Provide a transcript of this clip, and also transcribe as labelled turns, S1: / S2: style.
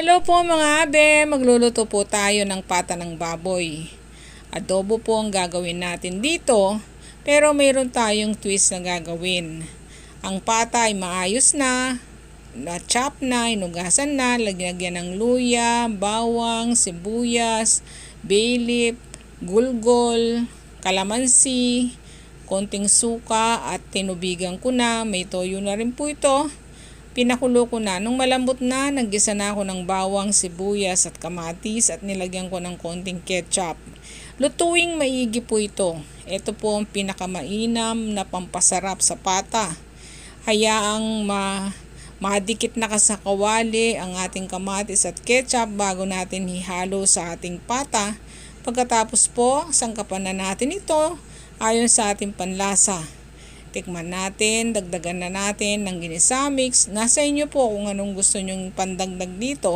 S1: Hello po mga abe, magluluto po tayo ng pata ng baboy. Adobo po ang gagawin natin dito, pero mayroon tayong twist na gagawin. Ang pata ay maayos na-chop na, inugasan na, lagyan ng luya, bawang, sibuyas, bay leaf, gulgol, kalamansi, konting suka at tinubigan ko na, may toyo na rin po ito. Pinakulo ko na. Nung malambot na, naggisa na ako ng bawang, sibuyas at kamatis at nilagyan ko ng konting ketchup. Lutuing maigi po ito. Ito po ang pinakamainam na pampasarap sa pata. Hayaang madikit na sa kawali ang ating kamatis at ketchup bago natin ihalo sa ating pata. Pagkatapos po, sangkapan na natin ito ayon sa ating panlasa. Tikman natin, dagdagan na natin ng ginisa mix. Nasa inyo po kung anong gusto nyong pandagdag dito.